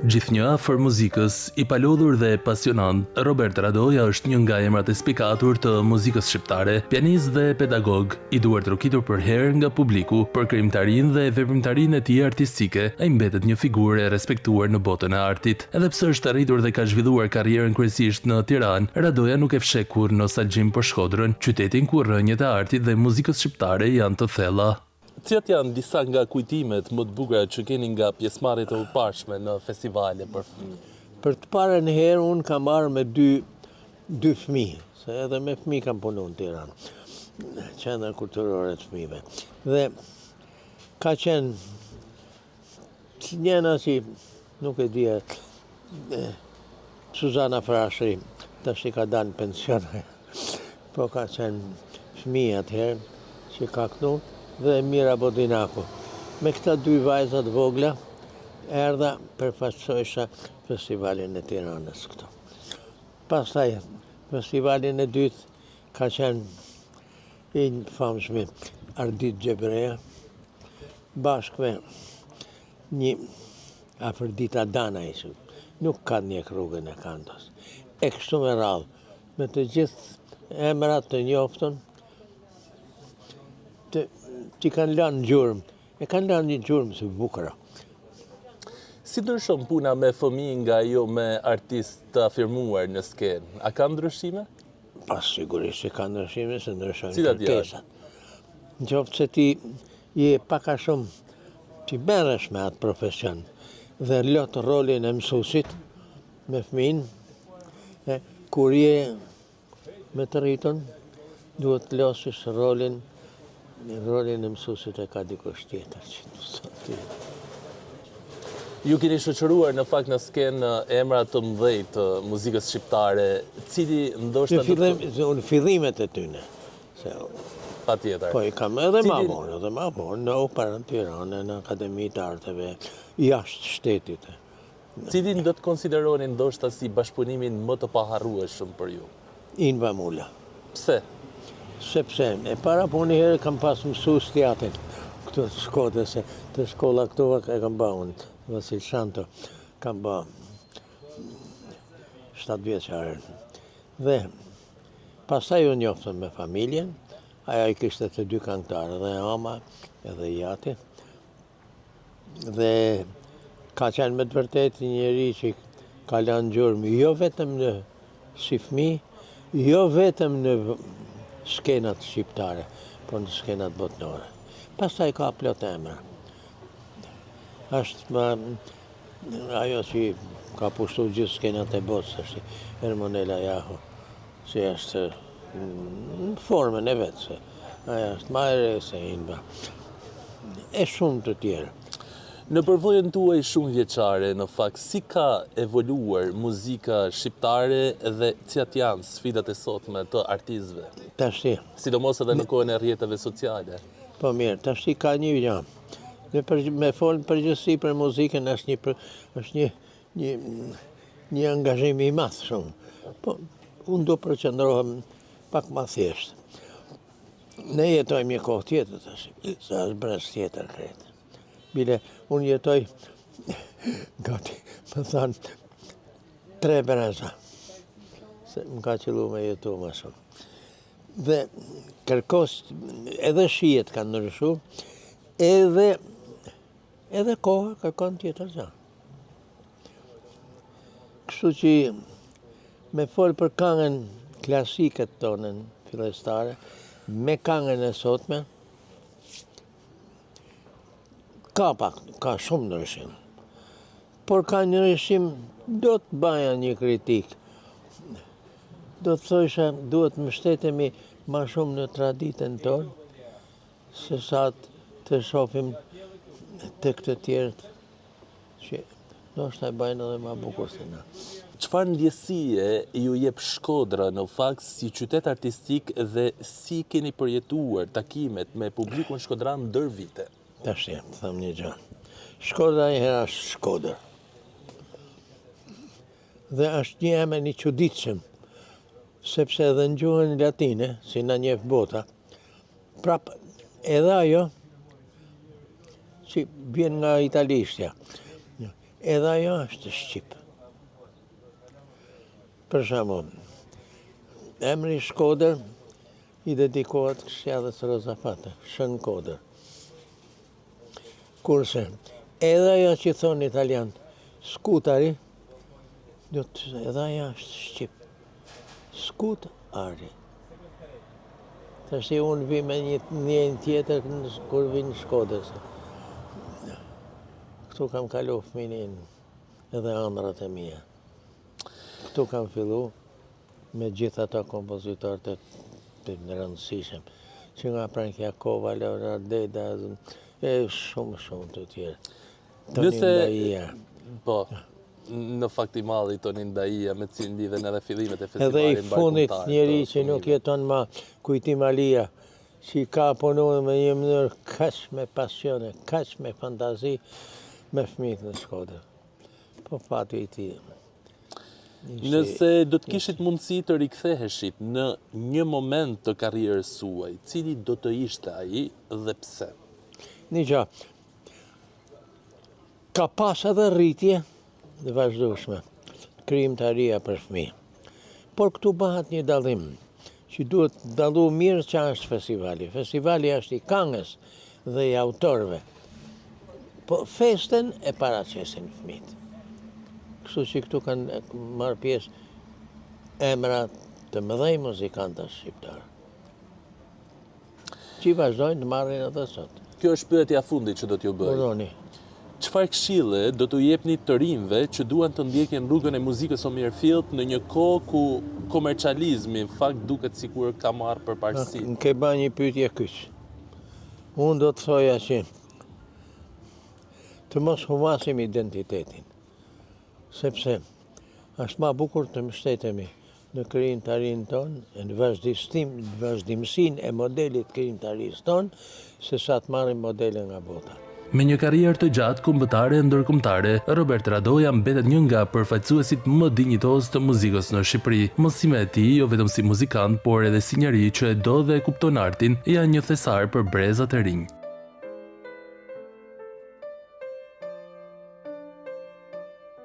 Gjithnjë afër muzikës, i palodhur dhe pasionant, Robert Radoja është një nga emrat e spikatur të muzikës shqiptare, pianist dhe pedagog, i duar trokitur për herë nga publiku për krijimtarinë dhe veprimtarinë e tij artistike, ai mbetet një figurë e respektuar në botën e artit. Edhe pse është arritur dhe ka zhvilluar karrierën kryesisht në Tiranë, Radoja nuk e fsheh kur nostalgjin për Shkodrën, qytetin ku rrënjët e artit dhe muzikës shqiptare janë të thella. Cilat janë disa nga kujtimet më të bukura që keni nga pjesëmarrjet e përparshme në festivale për fëmijë? Për të parën herë unë kam marrë me dy fëmijë, se edhe me fëmijë kam punu në Tiranë, qendra kulturore të fëmijëve. Dhe ka qenë njëna si, nuk e di, Suzana Frashëri, tash i ka dalë në pension, po ka qenë fëmijë atëherë që ka këtu, dhe Mira Bodinaku. Me këta dy vajzat vogla, erdha përfaqësojsha festivalin e Tiranës këtu. Pastaj, festivalin e dytë ka qenë i famshmi Ardit Gjebreja, bashkë me një Afërdita Danajsë, nuk ka një rrugën e Kantos. E kështu me radhë, me të gjithë emrat të njoftën, që kanë lanë gjurmë, e kanë lanë një gjurmë së bukura. Si ndryshon puna me fëmijë nga jo me artist të afirmuar në skenë? A ka ndryshime? Pas sigurisht që ka ndryshime, se ndryshojnë Cilat kërkesat. Në qoftë se ti je paka shumë, ti merresh me atë profesion dhe lot rolin e mësuesit me fëmijën, kur je me të rritën, duhet të losish rolin e mësuesit e ka dikush tjetër që të thotë. Ju keni shoqëruar në fakt në skenë emra të mëdhej të muzikës shqiptare, cili ndoshta Në fillimet e tyne. Patjetër. Po i kam edhe ma vonë, në Operën Tiranë, në Akademi të Arteve, jashtë shtetit. Cilin do të konsideroni ndoshta si bashkëpunimin më të paharrueshëm për ju? Inva Mula. Pse? Sepse e para po një herë kam pas mësues teatrin këtu të Shkodrës, të shkolla këtu e kam ba unë, Vasil Shanto, kam ba 7 vjeçare. Dhe pastaj u njoftëm me familjen, aja i kishte të dy këngëtarë, edhe Ama, edhe Jati. Dhe ka qenë me të vërtetë një njeri që ka lanë gjurmë, jo vetëm në si fëmijë, jo vetëm në skenat shqiptare, por në skenat botnore. Pastaj ka plot emra. Është ajo që ka pushtu gjithë skenat e botës, është Ermonela Jahu, që është në formën e vetë, se aja është ma e re se Inva. E shumë të tjerë. Në përvojën tuaj shumë vjeçare, në fakt, si ka evoluar muzika shqiptare dhe cilat janë sfidat e sotme të artistëve? Tashti. Sidomos edhe në kohën e rrjeteve sociale. Po mirë, tashti ka një gjë. Me folën përgjithësi për muzikën është një angazhim i madh shumë. Po unë do përqendrohem pak më thjesht. Ne jetojmë një kohë tjetër tash, sa është brez tjetër kretë. Bile, unë jetoj, gati, më thanë, 3 breza, se më ka qëllu me jetu më shumë. Dhe kërkos, edhe shijet kanë ndryshu, edhe koha kërkon tjetër gjë. Kështu që me folë për këngën klasiket tonën fillestare, me këngën e sotme, ka shumë ndryshim. Por ka një ndryshim, do të baja një kritik. Do të thosha, duhet mbështetemi ma shumë në traditën tonë, se sa të shohim të këtë tjerët, që ndoshta e bajnë edhe ma bukur se na. Çfarë ndjesie ju jep Shkodra në fakt si qytet artistik dhe si keni përjetuar takimet me publikun shkodran ndër vite? Tashti, të thëmë një gjë. Shkodra i hera është Shkodër. Dhe është një emër një çuditshëm, sepse edhe në gjuhën latine, si na njeh bota, prap edhe ajo që vjen nga italishtja, edhe ajo është Shqip. Për shembull, emri Shkodër i dedikohet Këshillës Rozafate, Shën Kodër. Kurse, edhe ajo që thonë italian, Skutari, edhe ajo është Shqip. Skutari. Tash unë vi me një tjetër kur vi në Shkodër. Këtu kam kalu fëminin edhe ëndrat e mia. Këtu kam fillu me gjithë ato kompozitorët të rëndësishëm, që nga Prankjakova, Leonard Deda, e shumë të tjerë. Tonin Daia. Po, në fakt i madh i Tonin Daia, me cilin lidhen edhe fillimet e festivalit edhe i fundit njeri që nuk jeton ma, Kujtim Alia, që i ka punuar me një mënyrë kaq me pasione, kaq me fantazi, me fëmijët në Shkodër. Po fati i tij. Nëse do të kishit mundësi të riktheheshit në një moment të karrierës suaj, cili do të ishte ai dhe pse? Një gjë, ka pas edhe rritje dhe vazhdueshme, krijimtaria për fëmijë. Por këtu bëhet një dallim, që duhet dallu mirë që është festivali. Festivali është i këngës dhe i autorëve. Po festen e paraqesin fëmijët. Kështu që këtu kanë marrë pjesë emra të mëdhej muzikantash shqiptarë, që vazhdojnë të marrin edhe sot. Kjo është pyetja e fundit që do t'ju bëj. Uroni. Çfarë këshille do t'u jepni të rinjve që duan të ndjekin rrugën e muzikës Omirfield në një kohë ku komercializmi në fakt duket sikur ka marrë përparësi? Në ke ba një pyetje kyç. Unë do të thoja që të mos humasim identitetin, sepse është ma bukur të mbështetemi në krijimtarinë tonë, në vazhdimsinë e modelit krijimtarisë tonë, se sa të marrim modele nga bota. Me një karrierë të gjatë kombëtare e ndërkombëtare, Robert Radoja mbetet një nga përfaqësuesit më dinjitoz të muzikës në Shqipëri. Mosime e tij, jo vetëm si muzikant, por edhe si njeri që e do dhe e kupton artin, janë një thesar për brezat e rinj.